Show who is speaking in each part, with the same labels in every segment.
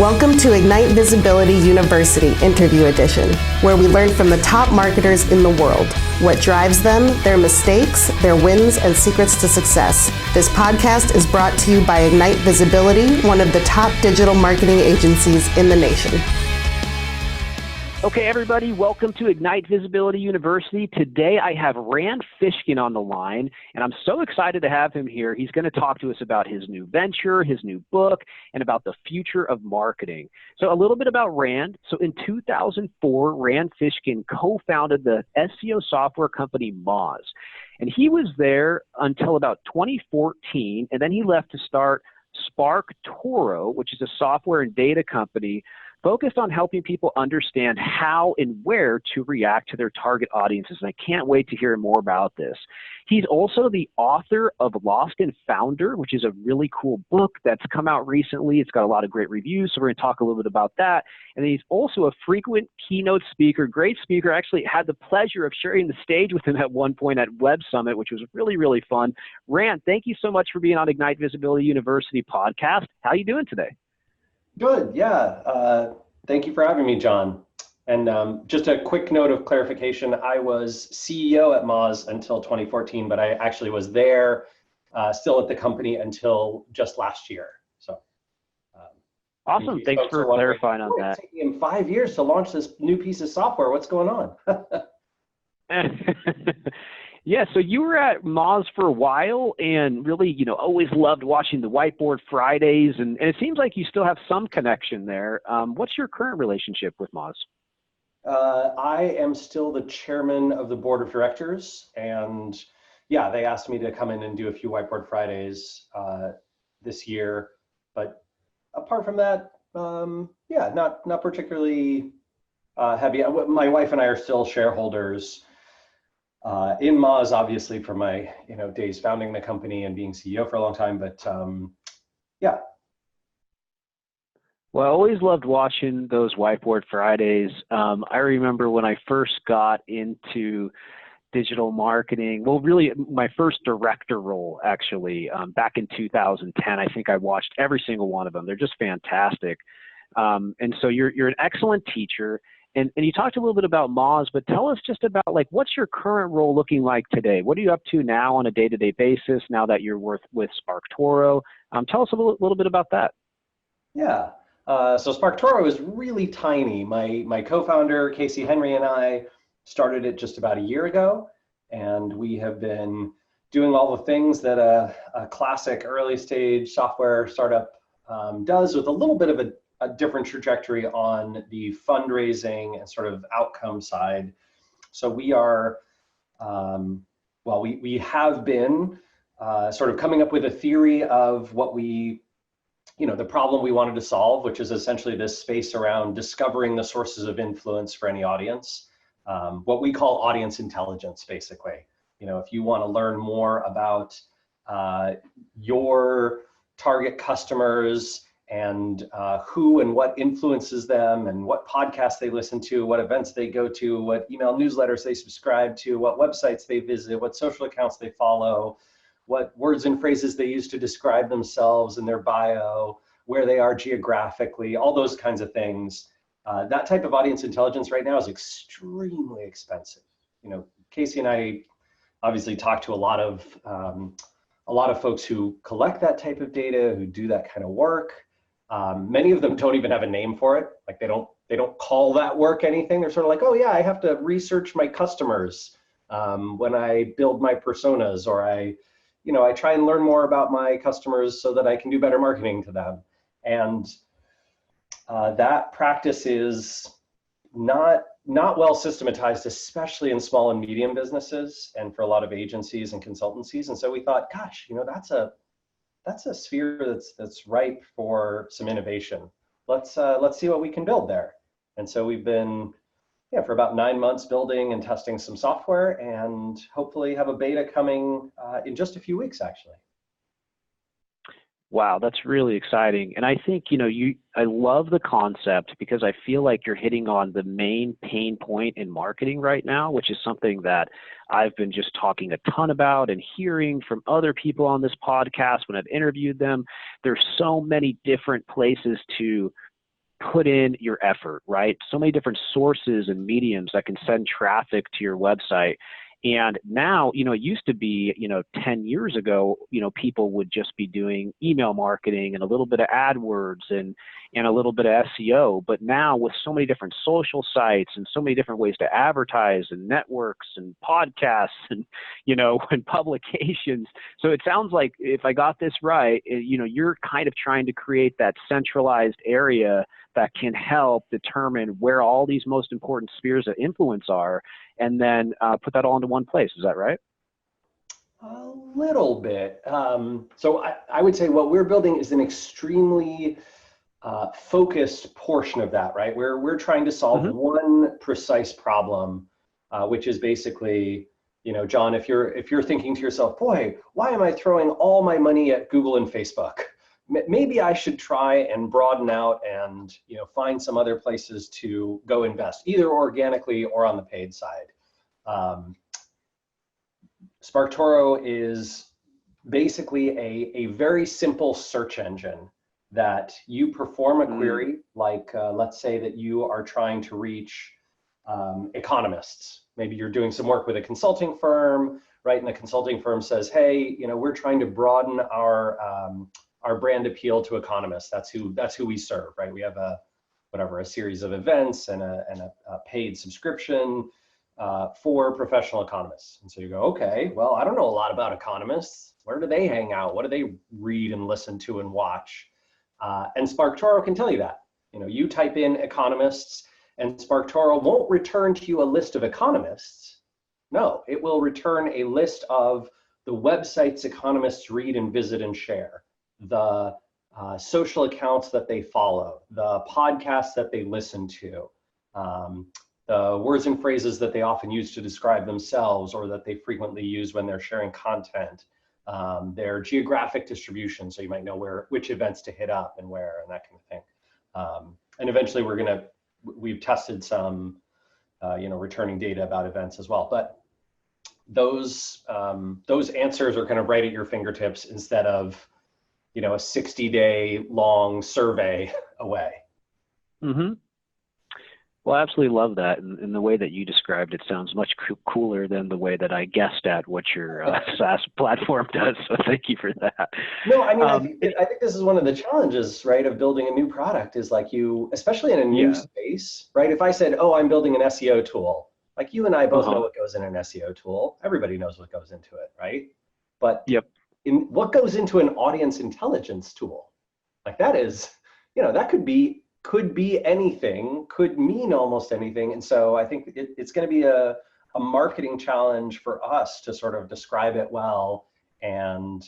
Speaker 1: Welcome to Ignite Visibility University Interview Edition, where we learn from the top marketers in the world, what drives them, their mistakes, their wins, and secrets to success. This podcast is brought to you by Ignite Visibility, one of the top digital marketing agencies in the nation.
Speaker 2: Okay, everybody, welcome to Ignite Visibility University. Today, I have Rand Fishkin on the line, and I'm so excited to have him here. He's going to talk to us about his new venture, his new book, and about the future of marketing. So a little bit about Rand. So in 2004, Rand Fishkin co-founded the SEO software company Moz, and he was there until about 2014, and then he left to start SparkToro, which is a software and data company focused on helping people understand how and where to react to their target audiences. And I can't wait to hear more about this. He's also the author of Lost and Founder, which is a really cool book that's come out recently. It's got a lot of great reviews, so we're going to talk a little bit about that. And then he's also a frequent keynote speaker, great speaker. I actually had the pleasure of sharing the stage with him at one point at Web Summit, which was really, really fun. Rand, thank you so much for being on Ignite Visibility University podcast. How are you doing today?
Speaker 3: Good, yeah. Thank you for having me, John. And just a quick note of clarification, I was CEO at Moz until 2014, but I actually was there still at the company until just last year. So,
Speaker 2: awesome. Thanks for clarifying on that.
Speaker 3: It's taking him 5 years to launch this new piece of software. What's going on?
Speaker 2: Yeah, so you were at Moz for a while and really, always loved watching the Whiteboard Fridays, and it seems like you still have some connection there. What's your current relationship with Moz?
Speaker 3: I am still the chairman of the board of directors, and yeah, they asked me to come in and do a few Whiteboard Fridays this year, but apart from that, yeah, not particularly heavy. My wife and I are still shareholders in Moz, obviously, from my days founding the company and being CEO for a long time, but yeah.
Speaker 2: Well, I always loved watching those Whiteboard Fridays. I remember when I first got into digital marketing, well, really my first director role, actually, back in 2010. I think I watched every single one of them. They're just fantastic. And so you're an excellent teacher. And you talked a little bit about Moz, but tell us just about what's your current role looking like today? What are you up to now on a day-to-day basis now that you're with SparkToro? Tell us a little bit about that.
Speaker 3: Yeah, so SparkToro is really tiny. My co-founder, Casey Henry, and I started it just about a year ago, and we have been doing all the things that a classic early stage software startup does, with a little bit of a different trajectory on the fundraising and sort of outcome side. So we are, we have been sort of coming up with a theory of what the problem we wanted to solve, which is essentially this space around discovering the sources of influence for any audience, what we call audience intelligence, basically. If you want to learn more about your target customers and who and what influences them, and what podcasts they listen to, what events they go to, what email newsletters they subscribe to, what websites they visit, what social accounts they follow, what words and phrases they use to describe themselves in their bio, where they are geographically, all those kinds of things. That type of audience intelligence right now is extremely expensive. Casey and I obviously talk to a lot of folks who collect that type of data, who do that kind of work. Many of them don't even have a name for it. They don't call that work anything. They're sort of like, oh yeah, I have to research my customers when I build my personas, or I try and learn more about my customers so that I can do better marketing to them. And that practice is not well systematized, especially in small and medium businesses and for a lot of agencies and consultancies. And so we thought, gosh, that's a sphere that's ripe for some innovation. Let's see what we can build there. And so we've been, for about 9 months building and testing some software, and hopefully have a beta coming in just a few weeks, actually.
Speaker 2: Wow, that's really exciting. And I think, I love the concept because I feel like you're hitting on the main pain point in marketing right now, which is something that I've been just talking a ton about and hearing from other people on this podcast when I've interviewed them. There's so many different places to put in your effort, right? So many different sources and mediums that can send traffic to your website. And now, it used to be, 10 years ago, people would just be doing email marketing and a little bit of AdWords and a little bit of SEO. But now with so many different social sites and so many different ways to advertise and networks and podcasts and, and publications. So it sounds like, if I got this right, you're kind of trying to create that centralized area that can help determine where all these most important spheres of influence are, and then put that all into one place. Is that right?
Speaker 3: A little bit. So I would say what we're building is an extremely focused portion of that, right? We're trying to solve one precise problem, which is basically, John, if you're thinking to yourself, boy, why am I throwing all my money at Google and Facebook? Maybe I should try and broaden out and find some other places to go invest, either organically or on the paid side. SparkToro is basically a very simple search engine that you perform a query, like let's say that you are trying to reach economists. Maybe you're doing some work with a consulting firm, right? And the consulting firm says, hey, we're trying to broaden our brand appeal to economists. That's who we serve, right? We have a series of events and a paid subscription for professional economists. And so you go, okay, well, I don't know a lot about economists. Where do they hang out? What do they read and listen to and watch? And SparkToro can tell you that. You type in economists, and SparkToro won't return to you a list of economists. No, it will return a list of the websites economists read and visit and share, the social accounts that they follow, the podcasts that they listen to, the words and phrases that they often use to describe themselves or that they frequently use when they're sharing content, their geographic distribution, so you might know which events to hit up and where and that kind of thing. And eventually we've tested some returning data about events as well. But those answers are kind of right at your fingertips instead of a 60-day long survey away.
Speaker 2: Mm-hmm. Well, I absolutely love that. And the way that you described it sounds much cooler than the way that I guessed at what your SaaS platform does. So thank you for that.
Speaker 3: No, I mean, I think this is one of the challenges, right, of building a new product is like especially in a new space, right? If I said, oh, I'm building an SEO tool, like you and I both know what goes in an SEO tool. Everybody knows what goes into it, right? But what goes into an audience intelligence tool? Like that is, that could be anything, could mean almost anything. And so I think it's going to be a marketing challenge for us to sort of describe it well and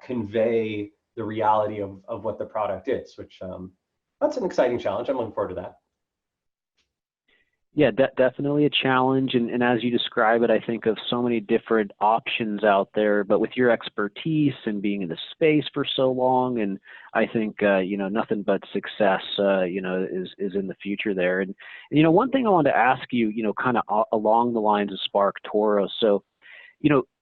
Speaker 3: convey the reality of what the product is, which that's an exciting challenge. I'm looking forward to that.
Speaker 2: Yeah, definitely a challenge. And as you describe it, I think of so many different options out there, but with your expertise and being in the space for so long, and I think, nothing but success, is in the future there. And one thing I wanted to ask you, kind of along the lines of SparkToro. So,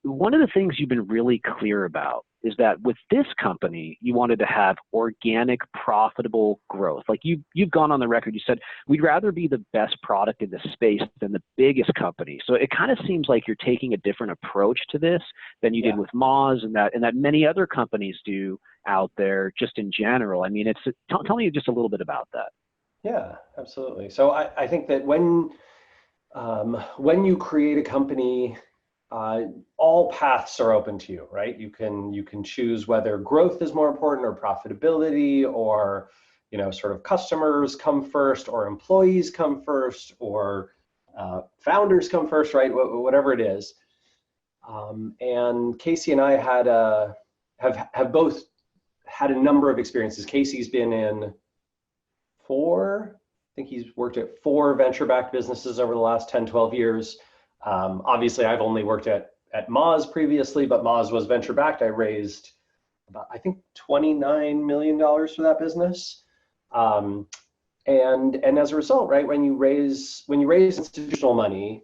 Speaker 2: one of the things you've been really clear about is that with this company, you wanted to have organic, profitable growth. Like you've gone on the record, you said, we'd rather be the best product in the space than the biggest company. So it kind of seems like you're taking a different approach to this than you did with Moz and that many other companies do out there just in general. I mean, tell me just a little bit about that.
Speaker 3: Yeah, absolutely. So I think that when you create a company, all paths are open to you, right? You can choose whether growth is more important or profitability or, sort of customers come first or employees come first or founders come first, right? Whatever it is. And Casey and I have both had a number of experiences. Casey's been in I think he's worked at 4 venture-backed businesses over the last 10, 12 years. Obviously, I've only worked at Moz previously, but Moz was venture-backed. I raised about, I think, $29 million for that business. And as a result, right, when you raise institutional money,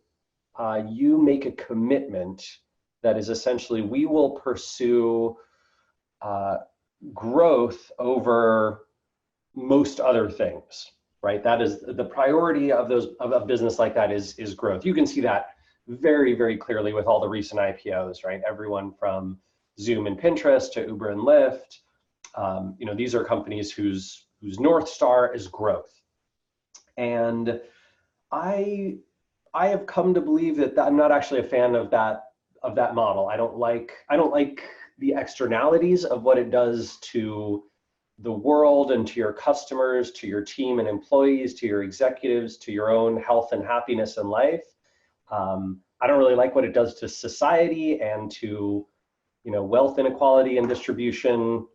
Speaker 3: you make a commitment that is essentially we will pursue growth over most other things, right? That is the priority of of a business like that is growth. You can see that very, very clearly with all the recent IPOs, right? Everyone from Zoom and Pinterest to Uber and Lyft. These are companies whose North Star is growth. And I have come to believe that I'm not actually a fan of that model. I don't like the externalities of what it does to the world and to your customers, to your team and employees, to your executives, to your own health and happiness in life. I don't really like what it does to society and to, wealth inequality and distribution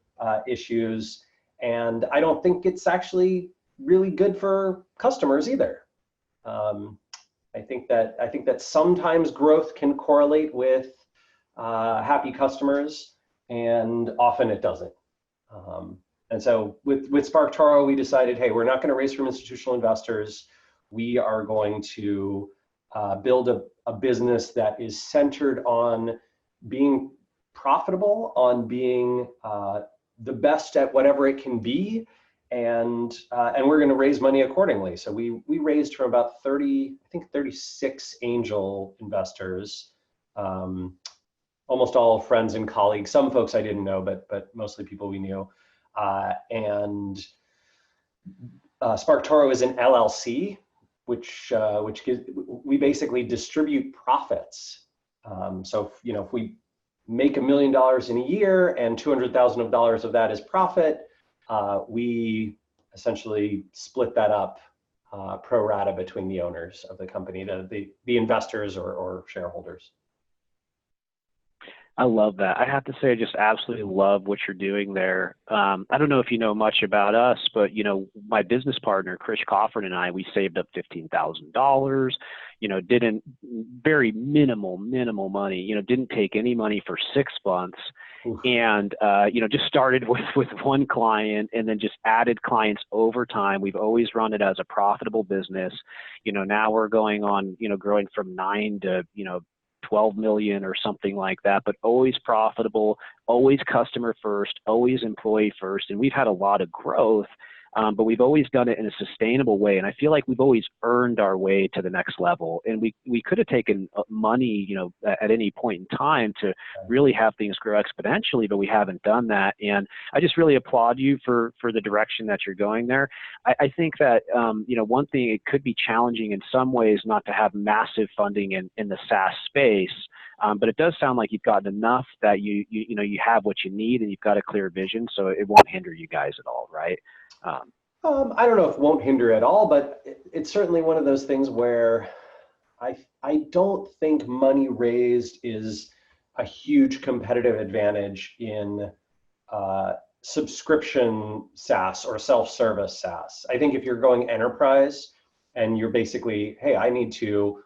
Speaker 3: issues. And I don't think it's actually really good for customers either. I think that sometimes growth can correlate with happy customers, and often it doesn't. And so with SparkToro, we decided, hey, we're not going to raise from institutional investors. We are going to build a business that is centered on being profitable, on being the best at whatever it can be, and we're going to raise money accordingly. So we raised from about 36 angel investors, almost all friends and colleagues. Some folks I didn't know, but mostly people we knew. And SparkToro is an LLC, which we basically distribute profits. So if we make $1 million in a year and $200,000 of that is profit, we essentially split that up pro rata between the owners of the company, the investors or shareholders.
Speaker 2: I love that. I have to say, I just absolutely love what you're doing there. I don't know if you know much about us, but my business partner, Chris Cofford, and I, we saved up $15,000. Didn't very minimal money. Didn't take any money for 6 months, and just started with one client, and then just added clients over time. We've always run it as a profitable business. Now we're going on, growing from 9 to 12 million or something like that, but always profitable, always customer first, always employee first. And we've had a lot of growth, but we've always done it in a sustainable way. And I feel like we've always earned our way to the next level. And we could have taken money, at any point in time to really have things grow exponentially, but we haven't done that. And I just really applaud you for the direction that you're going there. I think that, one thing, it could be challenging in some ways not to have massive funding in the SaaS space. But it does sound like you've gotten enough that you have what you need, and you've got a clear vision, so it won't hinder you guys at all, right?
Speaker 3: I don't know if it won't hinder at all, but it's certainly one of those things where I don't think money raised is a huge competitive advantage in subscription SaaS or self-service SaaS. I think if you're going enterprise and you're basically, hey, I need to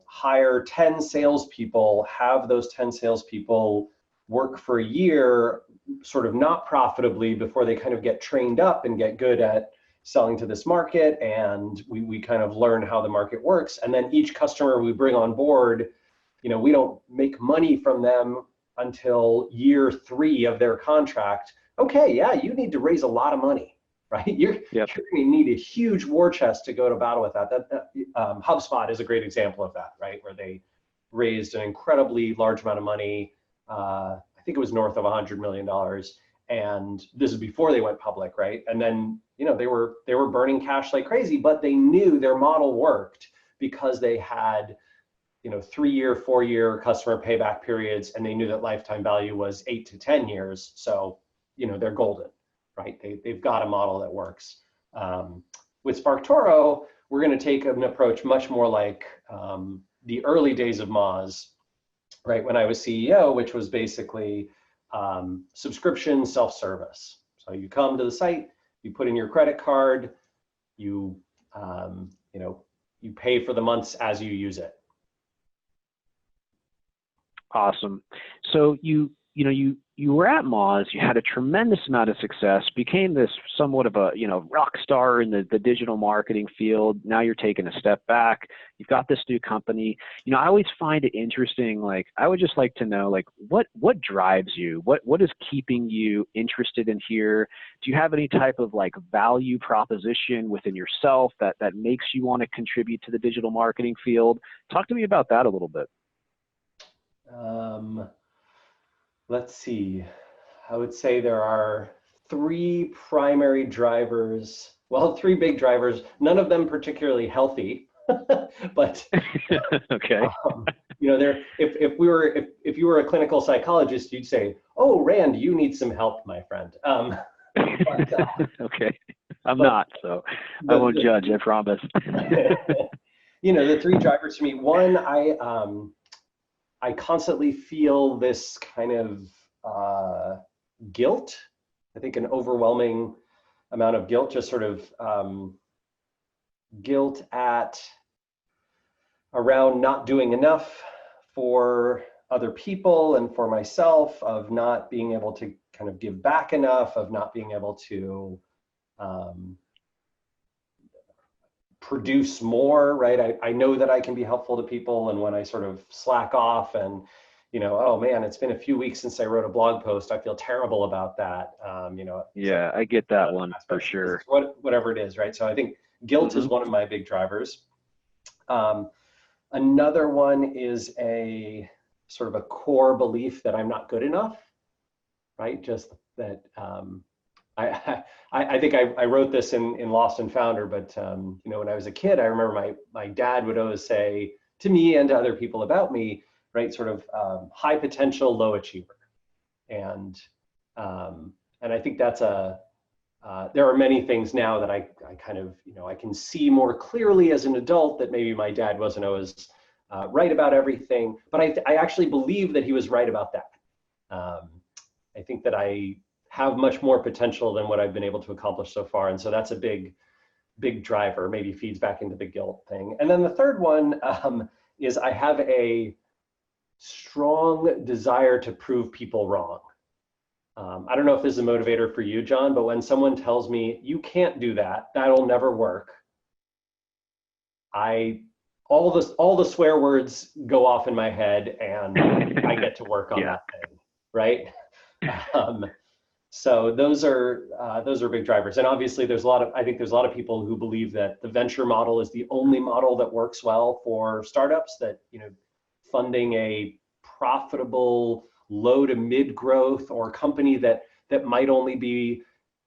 Speaker 3: hire 10 salespeople, have those 10 salespeople work for a year, sort of not profitably, before they kind of get trained up and get good at selling to this market, and we kind of learn how the market works. And then each customer we bring on board, we don't make money from them until year 3 of their contract. Okay, yeah, you need to raise a lot of money, right? You're going to need a huge war chest to go to battle with that. HubSpot is a great example of that, right? Where they raised an incredibly large amount of money. I think it was north of $100 million. And this is before they went public, right? And then, they were burning cash like crazy, but they knew their model worked because they had, 3-year, 4-year customer payback periods, and they knew that lifetime value was 8 to 10 years. So, they're golden, right? They've got a model that works. With SparkToro, we're going to take an approach much more like the early days of Moz, right? When I was CEO, which was basically subscription self-service. So you come to the site, you put in your credit card, you pay for the months as you use it.
Speaker 2: Awesome. So you you were at Moz, you had a tremendous amount of success, became this somewhat of a, rock star in the digital marketing field. Now you're taking a step back. You've got this new company. I always find it interesting. Like, I would just like to know, like, what drives you? What is keeping you interested in here? Do you have any type of like value proposition within yourself that makes you want to contribute to the digital marketing field? Talk to me about that a little bit.
Speaker 3: Let's see. I would say there are three primary drivers. Well, three big drivers, none of them particularly healthy, but
Speaker 2: okay.
Speaker 3: If you were a clinical psychologist, you'd say, "Oh, Rand, you need some help, my friend."
Speaker 2: Okay. I'm not, so I won't judge, I promise.
Speaker 3: The three drivers for me. One, I constantly feel this kind of guilt. I think an overwhelming amount of guilt, just sort of guilt around not doing enough for other people and for myself, of not being able to kind of give back enough, of not being able to produce more, right? I know that I can be helpful to people, and when I sort of slack off and, oh man, it's been a few weeks since I wrote a blog post, I feel terrible about that.
Speaker 2: Yeah, I get that one for sure.
Speaker 3: Whatever it is, right? So I think guilt is one of my big drivers. Another one is a sort of a core belief that I'm not good enough, right? Just that I think I wrote this in Lost and Founder, but when I was a kid, I remember my dad would always say to me and to other people about me, right, sort of high potential, low achiever, and I think that's there are many things now that I kind of I can see more clearly as an adult that maybe my dad wasn't always right about everything, but I actually believe that he was right about that. I think that I have much more potential than what I've been able to accomplish so far. And so that's a big driver, maybe feeds back into the guilt thing. And then the third one is I have a strong desire to prove people wrong. I don't know if this is a motivator for you, John, but when someone tells me, you can't do that, that'll never work, all the swear words go off in my head, and I get to work on that thing, right? So those are big drivers. And obviously I think there's a lot of people who believe that the venture model is the only model that works well for startups, that, funding a profitable low to mid growth or company that might only be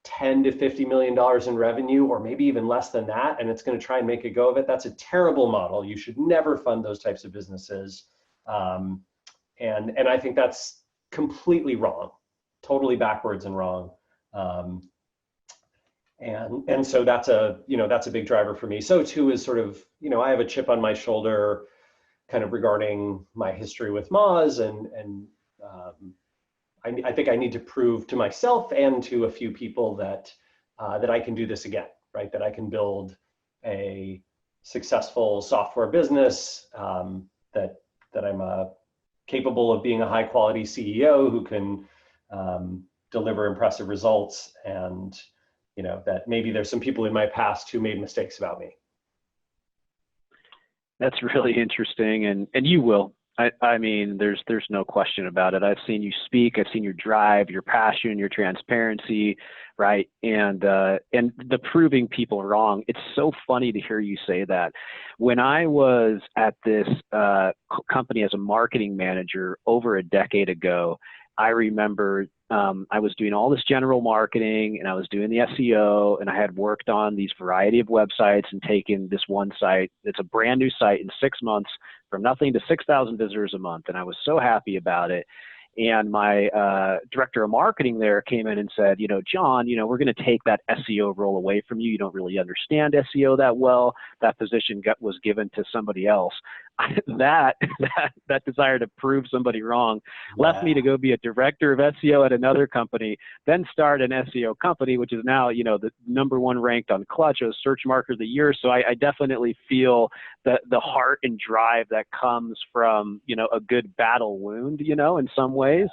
Speaker 3: $10 to $50 million in revenue, or maybe even less than that, and it's going to try and make a go of it. That's a terrible model. You should never fund those types of businesses. And I think that's completely wrong. Totally backwards and wrong. And so that's a big driver for me. So too is sort of, I have a chip on my shoulder kind of regarding my history with Moz, and I think I need to prove to myself and to a few people that I can do this again, right? That I can build a successful software business, that I'm capable of being a high quality CEO who can deliver impressive results, and that maybe there's some people in my past who made mistakes about me.
Speaker 2: That's really interesting, and you will. I mean, there's no question about it. I've seen you speak. I've seen your drive, your passion, your transparency, right? And the proving people wrong. It's so funny to hear you say that. When I was at this company as a marketing manager over a decade ago, I remember I was doing all this general marketing, and I was doing the SEO, and I had worked on these variety of websites and taken this one site. It's a brand new site in 6 months from nothing to 6,000 visitors a month. And I was so happy about it. And my director of marketing there came in and said, John, we're going to take that SEO role away from you. You don't really understand SEO that well. That position was given to somebody else. That desire to prove somebody wrong left me to go be a director of SEO at another company, then start an SEO company, which is now, the #1 ranked on Clutch as Search Marketer of the Year. So I definitely feel the heart and drive that comes from, a good battle wound, in some ways.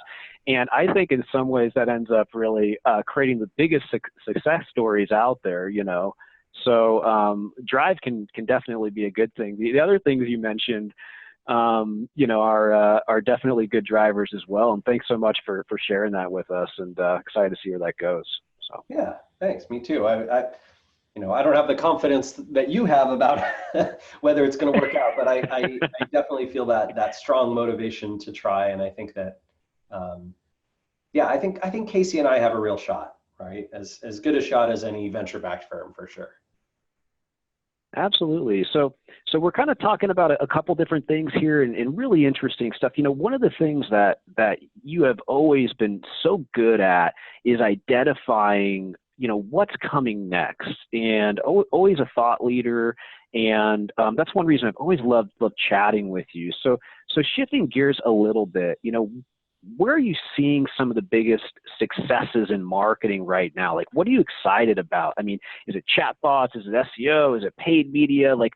Speaker 2: And I think in some ways that ends up really creating the biggest success stories out there, you know. So drive can definitely be a good thing. The other things you mentioned, you know, are definitely good drivers as well. And thanks so much for sharing that with us, and excited to see where that goes. So
Speaker 3: yeah, thanks. Me too. I you know, I don't have the confidence that you have about whether it's going to work out, but I definitely feel that strong motivation to try. And I think that, yeah, I think Casey and I have a real shot, right? As good a shot as any venture-backed firm, for sure.
Speaker 2: absolutely. So we're kind of talking about a couple different things here, and really interesting stuff. You know, one of the things that you have always been so good at is identifying, you know, what's coming next, and always a thought leader. And that's one reason I've always loved chatting with you. So shifting gears a little bit, you know, where are you seeing some of the biggest successes in marketing right now? Like, what are you excited about? I mean, is it chatbots? Is it SEO? Is it paid media? Like,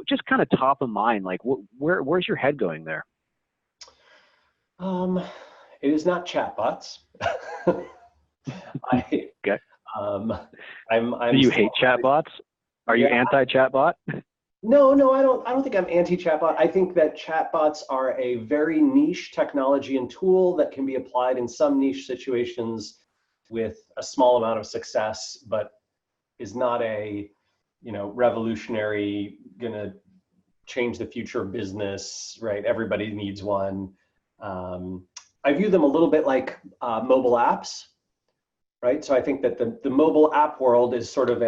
Speaker 2: just kind of top of mind, like where's your head going there?
Speaker 3: It is not chatbots.
Speaker 2: Okay.
Speaker 3: I'm
Speaker 2: Do you hate chatbots? Are you anti-chatbot?
Speaker 3: No, I don't think I'm anti-chatbot. I think that chatbots are a very niche technology and tool that can be applied in some niche situations with a small amount of success, but is not a, you know, revolutionary, gonna change the future of business, right? Everybody needs one. I view them a little bit like mobile apps, right? So I think that the mobile app world is sort of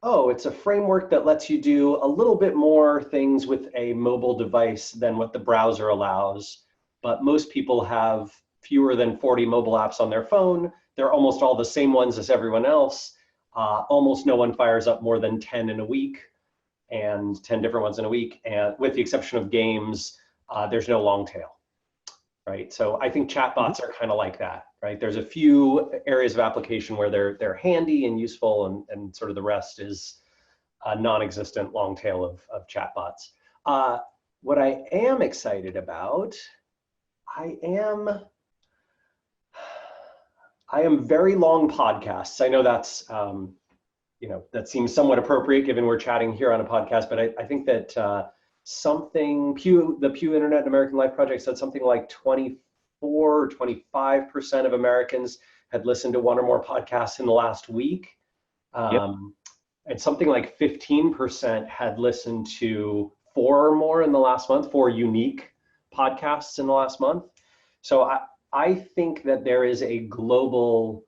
Speaker 3: it's a framework that lets you do a little bit more things with a mobile device than what the browser allows. But most people have fewer than 40 mobile apps on their phone. They're almost all the same ones as everyone else. Almost no one fires up more than 10 in a week, and 10 different ones in a week. And with the exception of games, there's no long tail, right? So I think chatbots are kind of like that, right? There's a few areas of application where they're handy and useful, and sort of the rest is a non-existent long tail of chatbots. What I am excited about, I am very long podcasts. I know that's, you know, that seems somewhat appropriate given we're chatting here on a podcast, but I think that the Pew Internet and American Life Project said something like 24 or 25% of Americans had listened to one or more podcasts in the last week. And something like 15% had listened to 4 or more in the last month, 4 unique podcasts in the last month. So I think that there is a global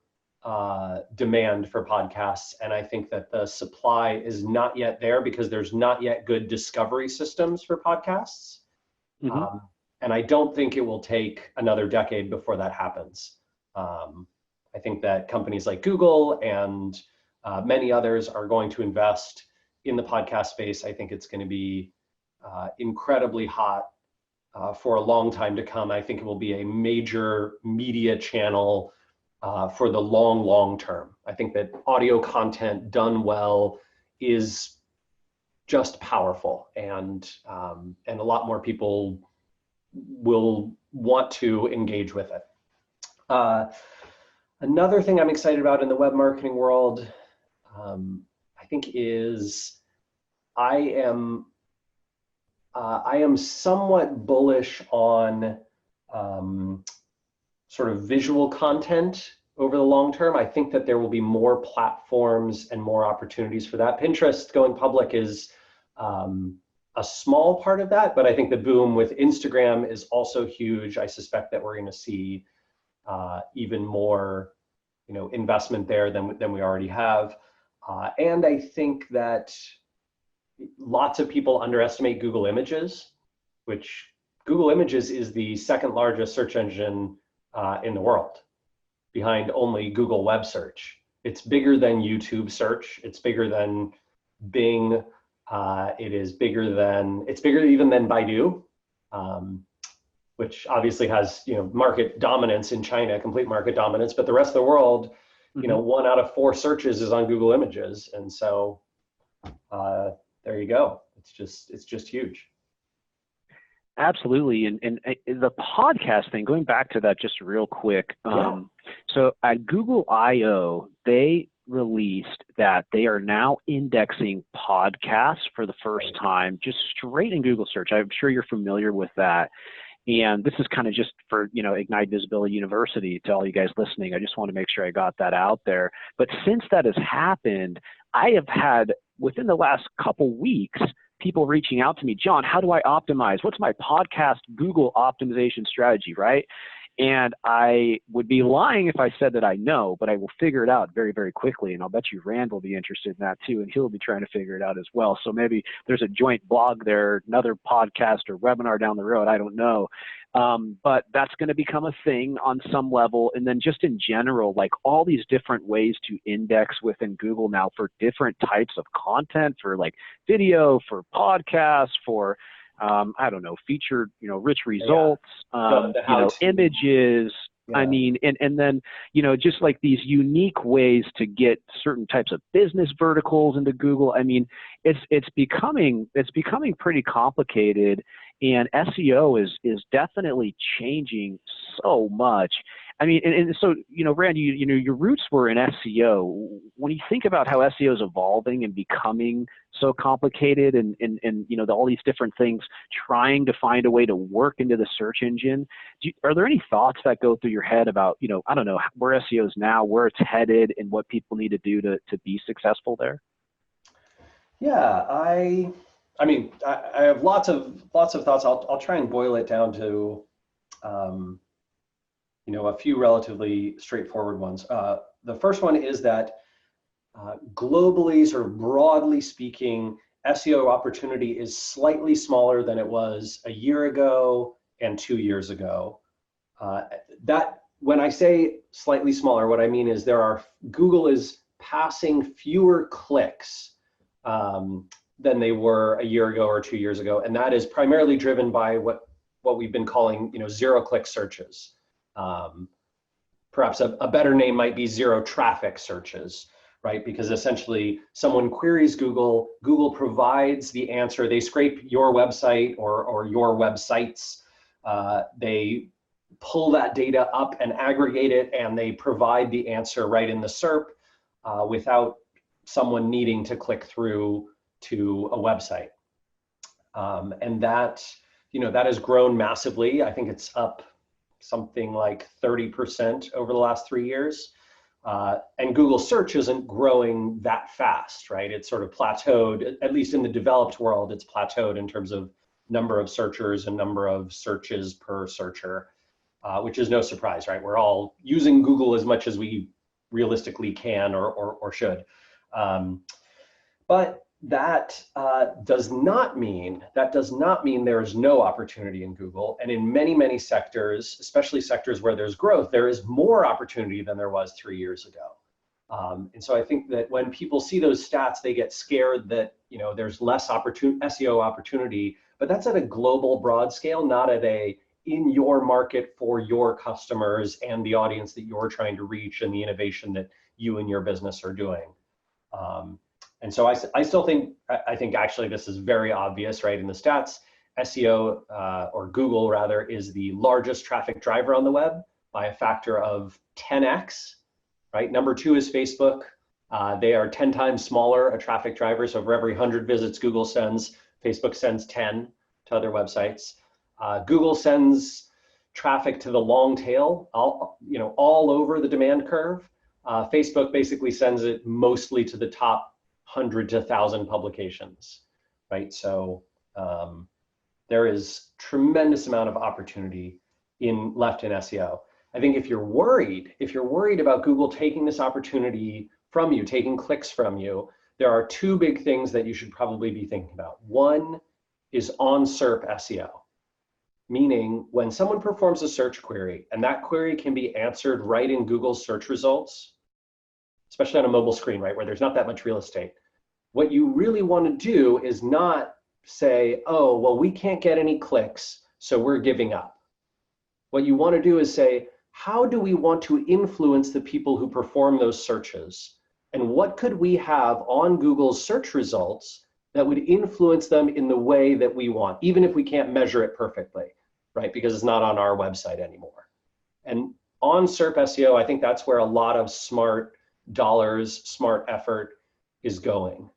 Speaker 3: demand for podcasts, and I think that the supply is not yet there because there's not yet good discovery systems for podcasts. And I don't think it will take another decade before that happens. I think that companies like Google and many others are going to invest in the podcast space. I think it's going to be incredibly hot for a long time to come. I think it will be a major media channel for the long term. I think that audio content done well is just powerful, and a lot more people will want to engage with it. Another thing I'm excited about in the web marketing world, I think, is I am somewhat bullish on sort of visual content over the long term. I think that there will be more platforms and more opportunities for that. Pinterest going public is a small part of that, but I think the boom with Instagram is also huge. I suspect that we're going to see even more, you know, investment there than we already have. And I think that lots of people underestimate Google Images, which Google Images is the second largest search engine in the world, behind only Google Web Search. It's bigger than YouTube search. It's bigger than Bing. It's bigger even than Baidu, which obviously has, you know, market dominance in China, complete market dominance. But the rest of the world, you know, 1 out of 4 searches is on Google Images, and so there you go. It's just huge.
Speaker 2: Absolutely. And the podcast thing, going back to that just real quick. So at Google I/O, they released that they are now indexing podcasts for the first time, just straight in Google search. I'm sure you're familiar with that. And this is kind of just for, Ignite Visibility University, to all you guys listening. I just want to make sure I got that out there. But since that has happened, I have had, within the last couple weeks, people reaching out to me, John, how do I optimize? What's my podcast Google optimization strategy, right? And I would be lying if I said that I know, but I will figure it out very, very quickly. And I'll bet you Rand will be interested in that too, and he'll be trying to figure it out as well. So maybe there's a joint blog there, another podcast or webinar down the road. I don't know. But that's going to become a thing on some level. And then just in general, like all these different ways to index within Google now for different types of content, for like video, for podcasts, for I don't know, featured, rich results, images. Yeah. I mean, and then, just like these unique ways to get certain types of business verticals into Google. I mean, it's becoming pretty complicated, and SEO is definitely changing so much. I mean, and so, Rand, your roots were in SEO. When you think about how SEO is evolving and becoming so complicated and all these different things, trying to find a way to work into the search engine, are there any thoughts that go through your head about, I don't know, where SEO is now, where it's headed, and what people need to do to be successful there?
Speaker 3: Yeah, I mean, I have lots of thoughts. I'll try and boil it down to, a few relatively straightforward ones. The first one is that globally, sort of broadly speaking, SEO opportunity is slightly smaller than it was a year ago and 2 years ago. That when I say slightly smaller, what I mean is Google is passing fewer clicks than they were a year ago or 2 years ago, and that is primarily driven by what we've been calling zero-click searches. Perhaps a better name might be zero traffic searches, right? Because essentially someone queries Google, Google provides the answer. They scrape your website or your websites. They pull that data up and aggregate it, and they provide the answer right in the SERP without someone needing to click through to a website. And that has grown massively. I think it's up something like 30% over the last 3 years. And Google search isn't growing that fast, right? It's sort of plateaued, at least in the developed world, it's plateaued in terms of number of searchers and number of searches per searcher, which is no surprise, right? We're all using Google as much as we realistically can or should. But that does not mean there is no opportunity in Google. And in many, many sectors, especially sectors where there's growth, there is more opportunity than there was 3 years ago. And so I think that when people see those stats, they get scared that there's less SEO opportunity, but that's at a global broad scale, not at in your market for your customers and the audience that you're trying to reach and the innovation that you and your business are doing. And so I still think, I think actually this is very obvious, right? In the stats, SEO, or Google rather, is the largest traffic driver on the web by a factor of 10x, right? Number 2 is Facebook. They are 10 times smaller a traffic driver. So for every 100 visits Google sends, Facebook sends 10 to other websites. Google sends traffic to the long tail, all over the demand curve. Facebook basically sends it mostly to the top 100 to 1,000 publications, right? So there is tremendous amount of opportunity left in SEO. I think if you're worried about Google taking this opportunity from you, taking clicks from you, there are 2 big things that you should probably be thinking about. One is on SERP SEO, meaning when someone performs a search query and that query can be answered right in Google's search results, especially on a mobile screen, right, where there's not that much real estate. What you really want to do is not say, oh, well, we can't get any clicks, so we're giving up. What you want to do is say, how do we want to influence the people who perform those searches? And what could we have on Google's search results that would influence them in the way that we want, even if we can't measure it perfectly, right? Because it's not on our website anymore. And on SERP SEO, I think that's where a lot of smart dollars, smart effort is going.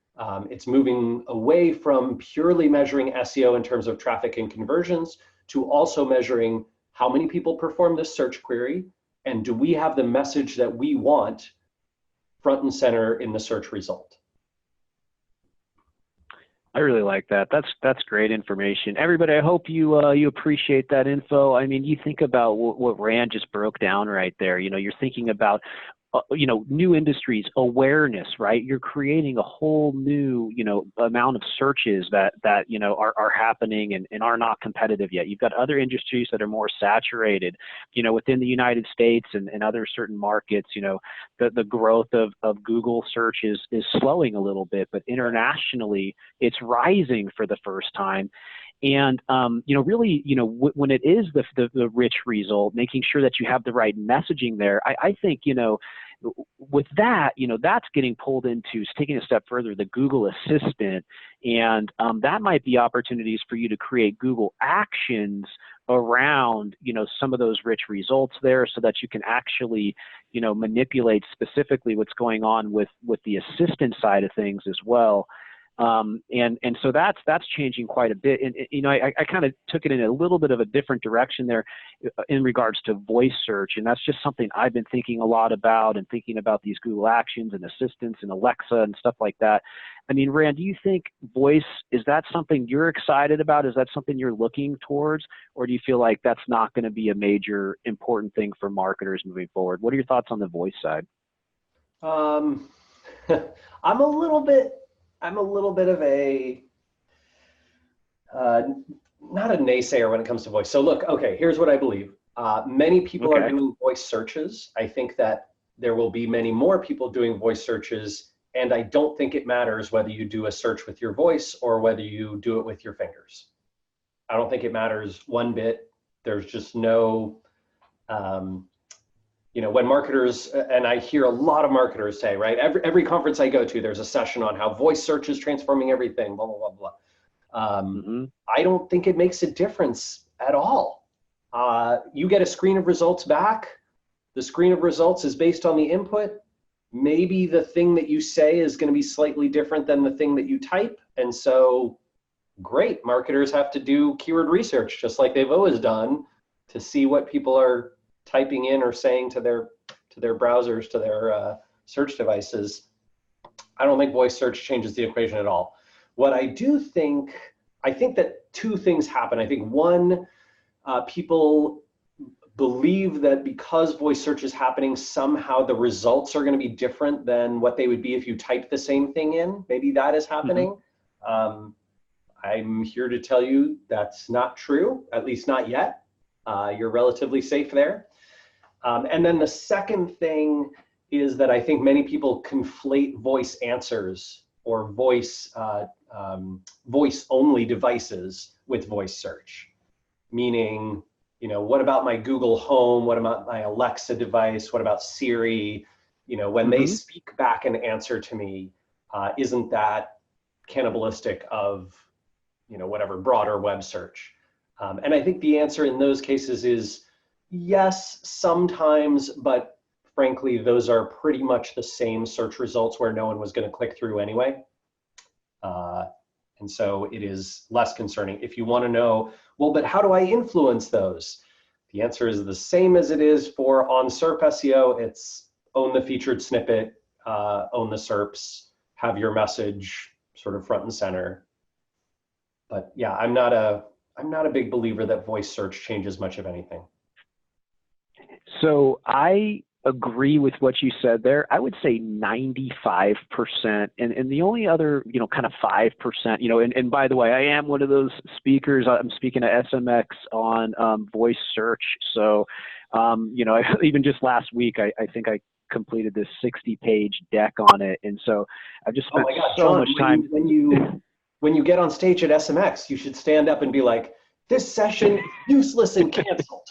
Speaker 3: It's moving away from purely measuring SEO in terms of traffic and conversions to also measuring how many people perform this search query, and do we have the message that we want front and center in the search result.
Speaker 2: I really like that. That's great information. Everybody, I hope you appreciate that info. I mean, you think about what Rand just broke down right there. You know, you're thinking about new industries, awareness, right? You're creating a whole new, amount of searches that are happening and are not competitive yet. You've got other industries that are more saturated, within the United States and other certain markets. The growth of Google search is slowing a little bit, but internationally it's rising for the first time. And, really, when it is the rich result, making sure that you have the right messaging there, I think, with that, that's getting pulled into, taking a step further, the Google Assistant. And that might be opportunities for you to create Google actions around, some of those rich results there, so that you can actually, manipulate specifically what's going on with the assistant side of things as well. And so that's changing quite a bit. And I kind of took it in a little bit of a different direction there in regards to voice search. And that's just something I've been thinking a lot about, and thinking about these Google Actions and assistants and Alexa and stuff like that. I mean, Rand, do you think voice, is that something you're excited about? Is that something you're looking towards? Or do you feel like that's not going to be a major important thing for marketers moving forward? What are your thoughts on the voice side?
Speaker 3: I'm a little bit of a, not a naysayer when it comes to voice. So look, okay, here's what I believe. Many people are doing voice searches. I think that there will be many more people doing voice searches, and I don't think it matters whether you do a search with your voice or whether you do it with your fingers. I don't think it matters one bit. There's just no, when marketers, and I hear a lot of marketers say, right, every conference I go to, there's a session on how voice search is transforming everything, blah, blah, blah, blah. I don't think it makes a difference at all. You get a screen of results back. The screen of results is based on the input. Maybe the thing that you say is going to be slightly different than the thing that you type. And so, great, marketers have to do keyword research, just like they've always done, to see what people are typing in or saying to their browsers, to their search devices. I don't think voice search changes the equation at all. What I do think, I think that two things happen. I think one, people believe that because voice search is happening, somehow the results are going to be different than what they would be if you typed the same thing in. Maybe that is happening. I'm here to tell you that's not true, at least not yet. You're relatively safe there. And then the second thing is that I think many people conflate voice answers or voice only devices with voice search. Meaning, what about my Google Home? What about my Alexa device? What about Siri? When they speak back an answer to me, isn't that cannibalistic of, whatever broader web search? And I think the answer in those cases is yes, sometimes, but frankly, those are pretty much the same search results where no one was going to click through anyway. And so it is less concerning. If you want to know, well, but how do I influence those? The answer is the same as it is for on SERP SEO. It's own the featured snippet, own the SERPs, have your message sort of front and center. But yeah, I'm not a big believer that voice search changes much of anything.
Speaker 2: So I agree with what you said there. I would say 95%. And the only other, kind of 5%, and by the way, I am one of those speakers. I'm speaking to SMX on voice search. So, even just last week, I think I completed this 60-page deck on it. And so I've just spent so much time.
Speaker 3: When you get on stage at SMX, you should stand up and be like, this session useless and canceled.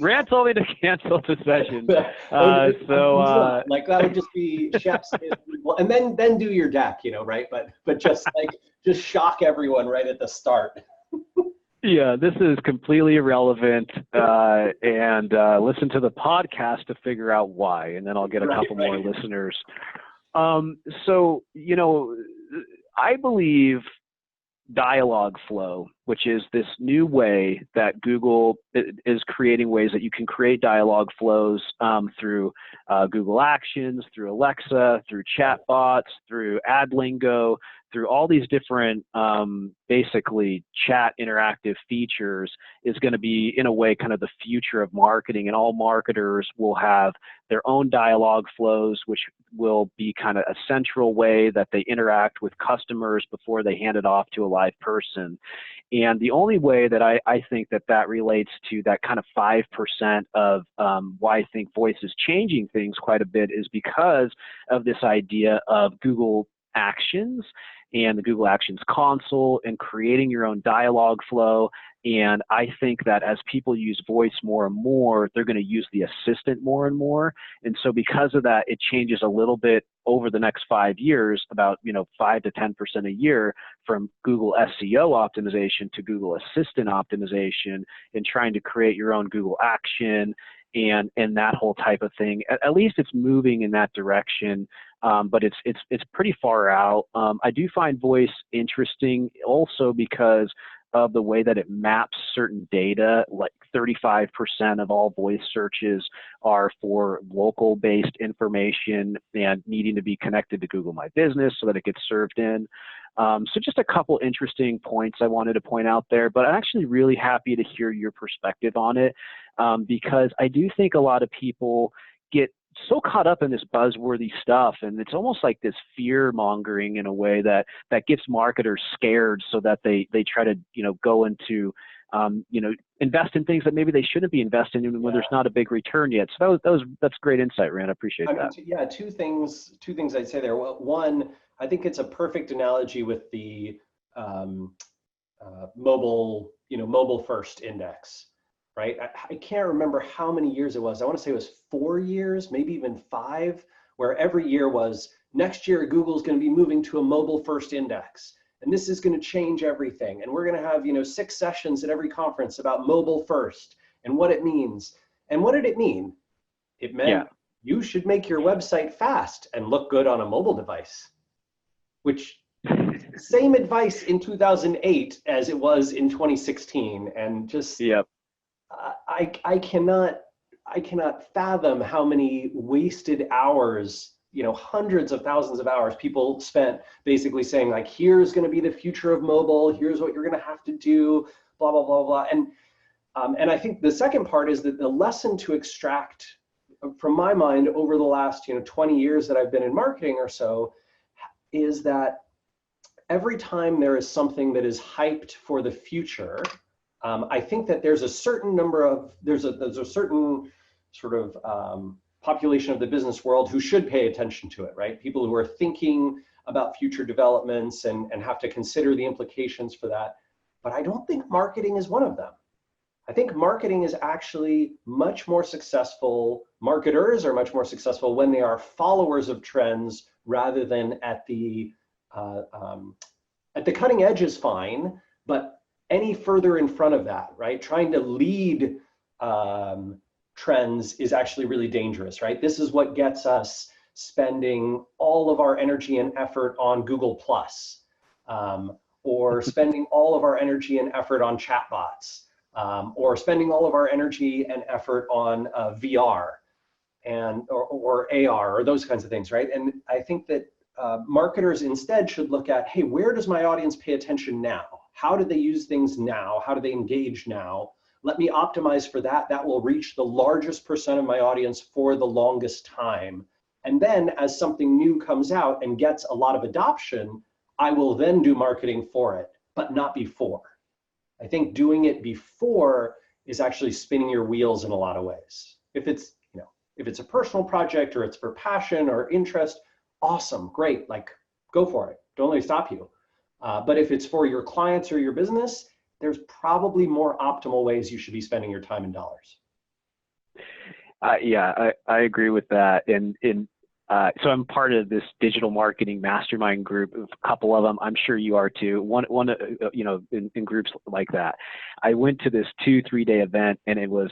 Speaker 2: Rand told me to cancel the session.
Speaker 3: Like that would just be chef's well, and then do your deck, right? But just shock everyone right at the start.
Speaker 2: Yeah, this is completely irrelevant, and listen to the podcast to figure out why, and then I'll get a couple more listeners. So, I believe Dialogflow, which is this new way that Google is creating ways that you can create dialogue flows through Google Actions, through Alexa, through chatbots, through AdLingo, through all these different basically chat interactive features, is going to be, in a way, kind of the future of marketing, and all marketers will have their own dialogue flows, which will be kind of a central way that they interact with customers before they hand it off to a live person. And the only way that I think that relates to that kind of 5% of why I think voice is changing things quite a bit is because of this idea of Google Actions and the Google Actions console and creating your own dialogue flow. And I think that as people use voice more and more, they're going to use the assistant more and more. And so because of that, it changes a little bit over the next 5 years, about 5 to 10% a year, from Google SEO optimization to Google Assistant optimization, and trying to create your own Google Action and that whole type of thing. At least it's moving in that direction, but it's pretty far out. I do find voice interesting also because of the way that it maps certain data. Like 35% of all voice searches are for local-based information and needing to be connected to Google My Business so that it gets served in. So just a couple interesting points I wanted to point out there, but I'm actually really happy to hear your perspective on it, because I do think a lot of people get so caught up in this buzzworthy stuff, and it's almost like this fear mongering in a way that gets marketers scared, so that they try to go into invest in things that maybe they shouldn't be investing in when there's not a big return yet. So that's great insight, Rand. I appreciate that.
Speaker 3: Two things I'd say there. Well, one, I think it's a perfect analogy with the mobile first index. Right? I can't remember how many years it was. I want to say it was 4 years, maybe even 5, where every year was, next year Google's going to be moving to a mobile first index. And this is going to change everything. And we're going to have 6 sessions at every conference about mobile first and what it means. And what did it mean? It meant you should make your website fast and look good on a mobile device, which is the same advice in 2008 as it was in 2016. And just... I cannot fathom how many wasted hours, hundreds of thousands of hours people spent basically saying, like, here's going to be the future of mobile, here's what you're going to have to do, blah, blah, blah, blah. And I think the second part is that the lesson to extract from my mind over the last 20 years that I've been in marketing or so is that every time there is something that is hyped for the future, I think that there's a certain there's a certain sort of population of the business world who should pay attention to it, right? People who are thinking about future developments and have to consider the implications for that. But I don't think marketing is one of them. I think marketing is actually much more successful. Marketers are much more successful when they are followers of trends rather than at the cutting edge is fine, but any further in front of that, right? Trying to lead trends is actually really dangerous, right? This is what gets us spending all of our energy and effort on Google+, or spending all of our energy and effort on chatbots, or spending all of our energy and effort on VR or AR or those kinds of things, right? And I think that marketers instead should look at, hey, where does my audience pay attention now? How do they use things now? How do they engage now? Let me optimize for that. That will reach the largest percent of my audience for the longest time. And then as something new comes out and gets a lot of adoption, I will then do marketing for it, but not before. I think doing it before is actually spinning your wheels in a lot of ways. If it's a personal project or it's for passion or interest, awesome, great, like go for it. Don't let me stop you. But if it's for your clients or your business, there's probably more optimal ways you should be spending your time and dollars.
Speaker 2: Yeah, I agree with that. So I'm part of this digital marketing mastermind group, a couple of them. I'm sure you are too. One, in groups like that. I went to this 2-3 day event, and it was,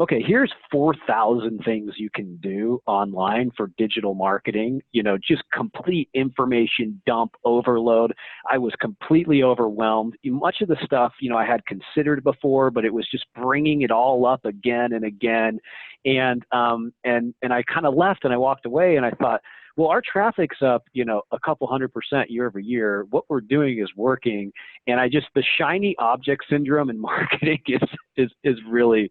Speaker 2: okay, here's 4,000 things you can do online for digital marketing, just complete information dump overload. I was completely overwhelmed. Much of the stuff, I had considered before, but it was just bringing it all up again and again. And I kind of left and I walked away and I thought, well, our traffic's up, a couple 100% year over year. What we're doing is working. And the shiny object syndrome in marketing is really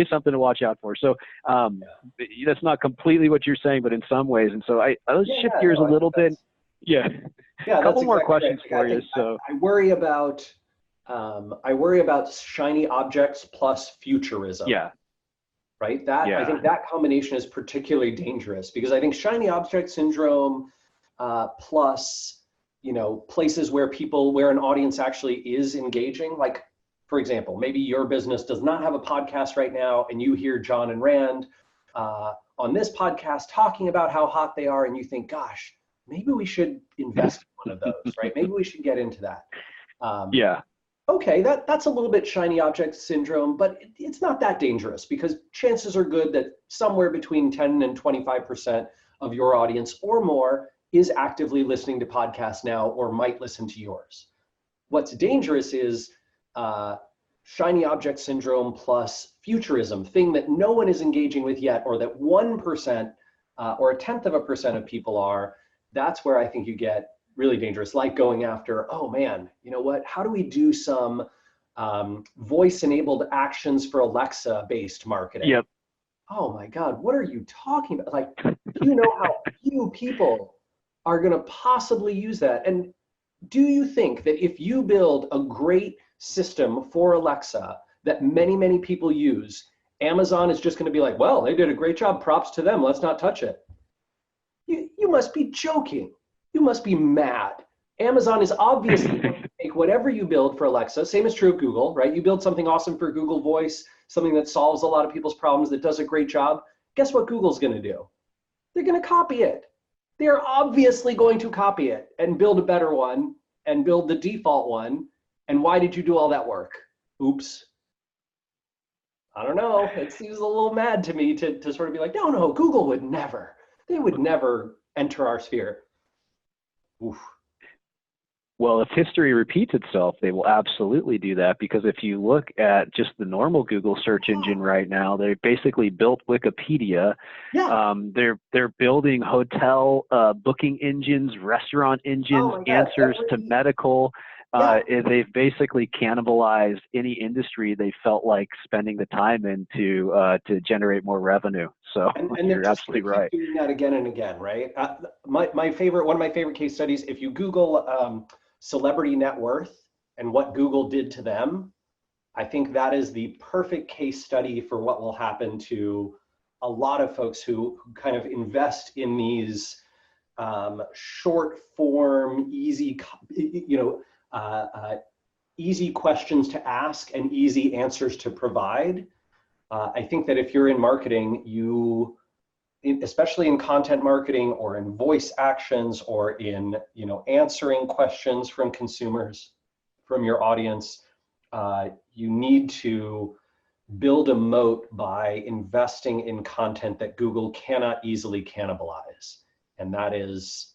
Speaker 2: something to watch out for. So that's not completely what you're saying, but in some ways. And so let's shift gears a little bit. Yeah.
Speaker 3: Yeah.
Speaker 2: A couple more questions for you. So
Speaker 3: I worry about shiny objects plus futurism.
Speaker 2: Yeah.
Speaker 3: Right? I think that combination is particularly dangerous because I think shiny object syndrome plus, places where an audience actually is engaging. Like, for example, maybe your business does not have a podcast right now and you hear John and Rand on this podcast talking about how hot they are and you think, gosh, maybe we should invest in one of those, right? Maybe we should get into that. Okay, that's a little bit shiny object syndrome, but it's not that dangerous because chances are good that somewhere between 10 and 25% of your audience or more is actively listening to podcasts now or might listen to yours. What's dangerous is shiny object syndrome plus futurism, thing that no one is engaging with yet, or that 1% or 1/10% of people are. That's where I think you get really dangerous, like going after, oh man, you know what, how do we do some voice-enabled actions for Alexa-based marketing?
Speaker 2: Yep.
Speaker 3: Oh my God, what are you talking about? Like, do you know how few people are gonna possibly use that? And do you think that if you build a great system for Alexa that many, many people use, Amazon is just gonna be like, well, they did a great job, props to them, let's not touch it? You must be joking. You must be mad. Amazon is obviously going to take whatever you build for Alexa. Same is true of Google, right? You build something awesome for Google Voice, something that solves a lot of people's problems, that does a great job. Guess what Google's going to do? They're going to copy it. They're obviously going to copy it and build a better one and build the default one. And why did you do all that work? Oops. I don't know. It seems a little mad to me to sort of be like, no, Google would never. They would never enter our sphere. Oof.
Speaker 2: Well, if history repeats itself, they will absolutely do that, because if you look at just the normal Google search engine right now, they basically built Wikipedia.
Speaker 3: Yeah.
Speaker 2: They're building hotel booking engines, restaurant engines, answers to medical. They've basically cannibalized any industry they felt like spending the time in to generate more revenue. So
Speaker 3: and
Speaker 2: you're absolutely right.
Speaker 3: Doing that again and again, right? One of my favorite case studies, if you Google celebrity net worth and what Google did to them, I think that is the perfect case study for what will happen to a lot of folks who kind of invest in these short form, easy, easy questions to ask and easy answers to provide. I think that if you're in marketing, especially in content marketing or in voice actions or in answering questions from consumers, from your audience, you need to build a moat by investing in content that Google cannot easily cannibalize. And that is,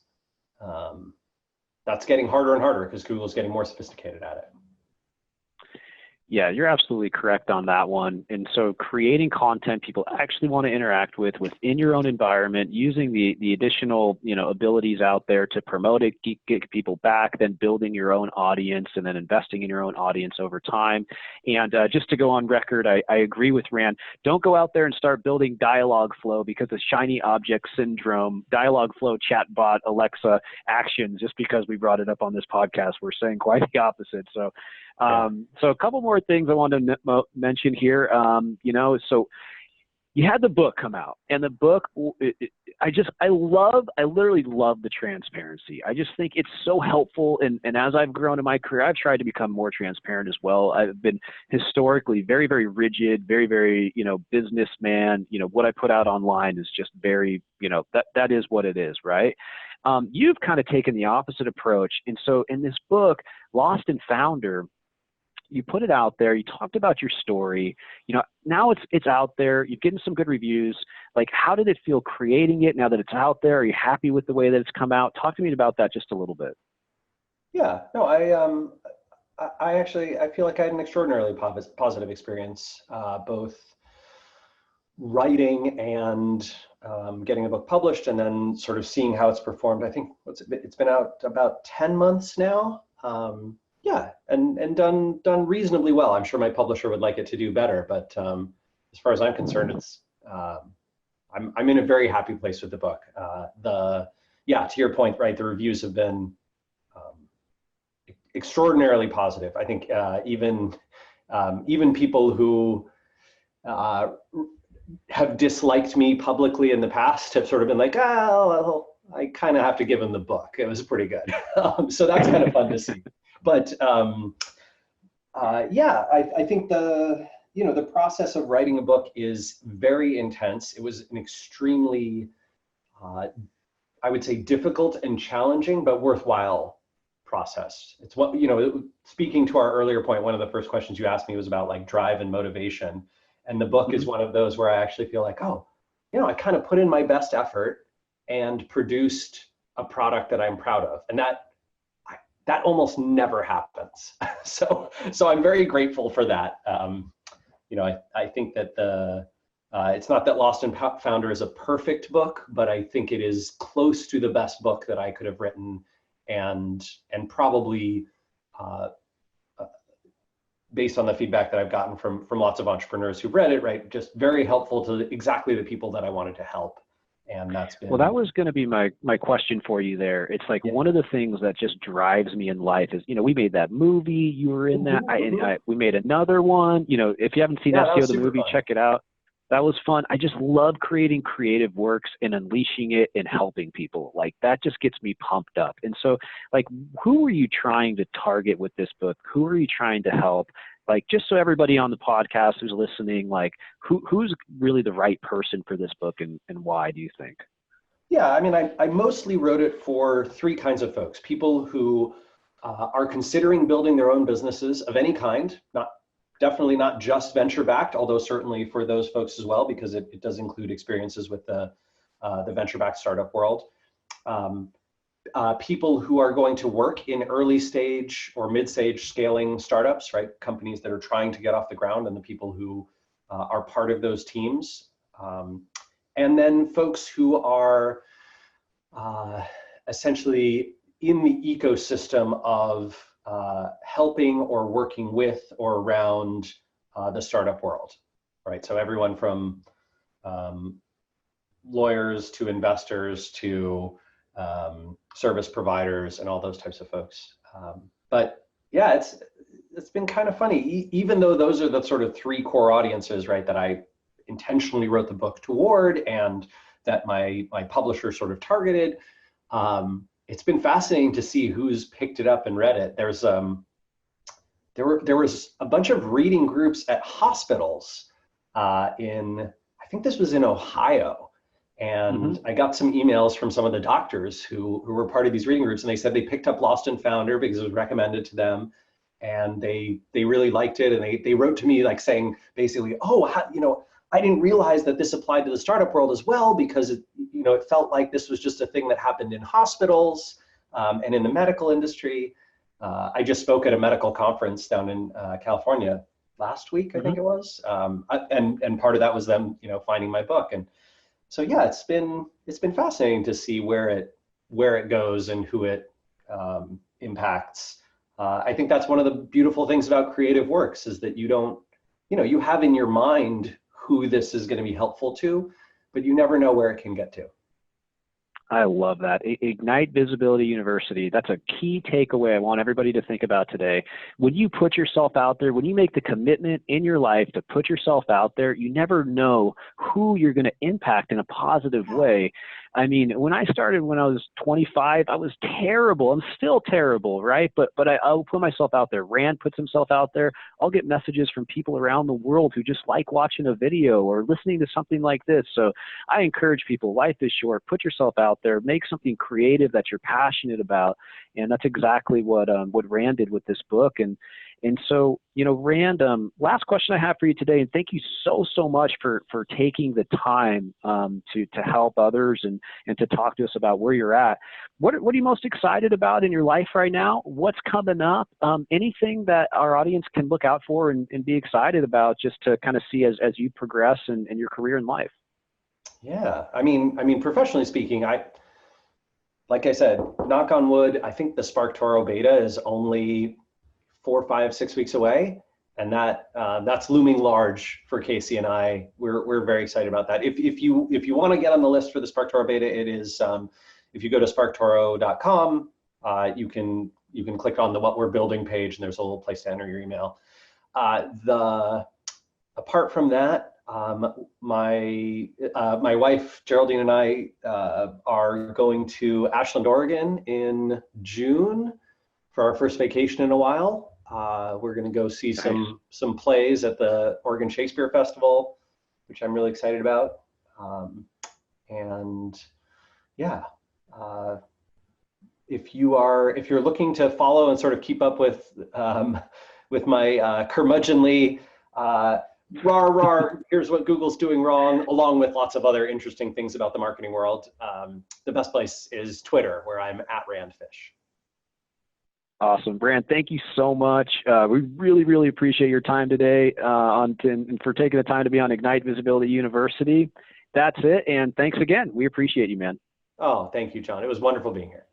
Speaker 3: that's getting harder and harder because Google's getting more sophisticated at it.
Speaker 2: Yeah, you're absolutely correct on that one. And so creating content people actually want to interact with within your own environment, using the additional, abilities out there to promote it, get people back, then building your own audience and then investing in your own audience over time. And just to go on record, I agree with Rand. Don't go out there and start building Dialogflow because of shiny object syndrome, Dialogflow, chatbot, Alexa actions, just because we brought it up on this podcast. We're saying quite the opposite. So so a couple more things I wanted to mention here. So you had the book come out, and the book, I literally love the transparency. I just think it's so helpful. And as I've grown in my career, I've tried to become more transparent as well. I've been historically very, very rigid, very, very, businessman. What I put out online is just very, that is what it is, right? You've kind of taken the opposite approach. And so in this book, Lost and Founder, you put it out there, you talked about your story, now it's out there, you've given some good reviews. Like, how did it feel creating it now that it's out there? Are you happy with the way that it's come out? Talk to me about that just a little bit.
Speaker 3: Yeah, no, I feel like I had an extraordinarily positive experience, both writing and getting a book published, and then sort of seeing how it's performed. I think it's been out about 10 months now. Yeah, and done reasonably well. I'm sure my publisher would like it to do better, but as far as I'm concerned, it's I'm in a very happy place with the book. To your point, right? The reviews have been extraordinarily positive. I think even people who have disliked me publicly in the past have sort of been like, oh, well, I kind of have to give them the book. It was pretty good. So that's kind of fun to see. But I think the process of writing a book is very intense. It was an extremely, I would say, difficult and challenging, but worthwhile process. It's what, speaking to our earlier point, one of the first questions you asked me was about like drive and motivation. And the book is one of those where I actually feel like, I kind of put in my best effort and produced a product that I'm proud of. And that almost never happens. So I'm very grateful for that. I think that it's not that Lost and Founder is a perfect book, but I think it is close to the best book that I could have written, and probably based on the feedback that I've gotten from lots of entrepreneurs who've read it, right, just very helpful to exactly the people that I wanted to help. And that's been...
Speaker 2: Well, that was going to be my question for you there. It's like, one of the things that just drives me in life is, we made that movie, you were in that, we made another one, if you haven't seen SEO, the movie, check it out. That was fun. I just love creating creative works and unleashing it and helping people. Like, that just gets me pumped up. And so, like, who are you trying to target with this book? Who are you trying to help? Like, just so everybody on the podcast who's listening, like, who's really the right person for this book, and why, do you think?
Speaker 3: Yeah, I mean, I mostly wrote it for three kinds of folks. People who are considering building their own businesses of any kind, definitely not just venture-backed, although certainly for those folks as well, because it does include experiences with the venture-backed startup world. People who are going to work in early stage or mid-stage scaling startups, right? Companies that are trying to get off the ground, and the people who are part of those teams. And then folks who are essentially in the ecosystem of helping or working with or around the startup world, right? So everyone from lawyers to investors to service providers and all those types of folks. But yeah, it's been kind of funny, even though those are the sort of three core audiences, right, that I intentionally wrote the book toward and that my publisher sort of targeted. It's been fascinating to see who's picked it up and read it. There was a bunch of reading groups at hospitals I think this was in Ohio. And I got some emails from some of the doctors who were part of these reading groups, and they said they picked up Lost and Founder because it was recommended to them, and they really liked it. And they wrote to me like saying basically, I didn't realize that this applied to the startup world as well, because it felt like this was just a thing that happened in hospitals and in the medical industry. I just spoke at a medical conference down in California last week, I think it was, and part of that was them, finding my book. And so yeah, it's been fascinating to see where it goes and who it impacts. I think that's one of the beautiful things about creative works, is that you have in your mind who this is going to be helpful to, but you never know where it can get to.
Speaker 2: I love that. Ignite Visibility University. That's a key takeaway I want everybody to think about today. When you put yourself out there, when you make the commitment in your life to put yourself out there, you never know who you're going to impact in a positive way. I mean, when I started when I was 25, I was terrible. I'm still terrible, right? But I'll put myself out there. Rand puts himself out there. I'll get messages from people around the world who just like watching a video or listening to something like this. So I encourage people, life is short. Put yourself out there. Make something creative that you're passionate about. And that's exactly what Rand did with this book. And so, Rand, last question I have for you today, and thank you so much for taking the time to help others and to talk to us about where you're at. What are you most excited about in your life right now? What's coming up? Anything that our audience can look out for and be excited about just to kind of see as you progress in your career in life?
Speaker 3: Yeah, I mean, professionally speaking, like I said, knock on wood, I think the SparkToro beta is only 4, 5, 6 weeks away, and that's looming large for Casey and I. We're very excited about that. If you want to get on the list for the SparkToro beta, it is if you go to SparkToro.com, you can click on the What We're Building page, and there's a little place to enter your email. Apart from that, my wife Geraldine and I are going to Ashland, Oregon in June for our first vacation in a while. We're going to go see some plays at the Oregon Shakespeare Festival, which I'm really excited about. And yeah, if you're looking to follow and sort of keep up with my curmudgeonly rawr, here's what Google's doing wrong, along with lots of other interesting things about the marketing world, the best place is Twitter, where I'm at Rand Fish.
Speaker 2: Awesome. Rand, thank you so much. We really appreciate your time today and for taking the time to be on Ignite Visibility University. That's it. And thanks again. We appreciate you, man.
Speaker 3: Oh, thank you, John. It was wonderful being here.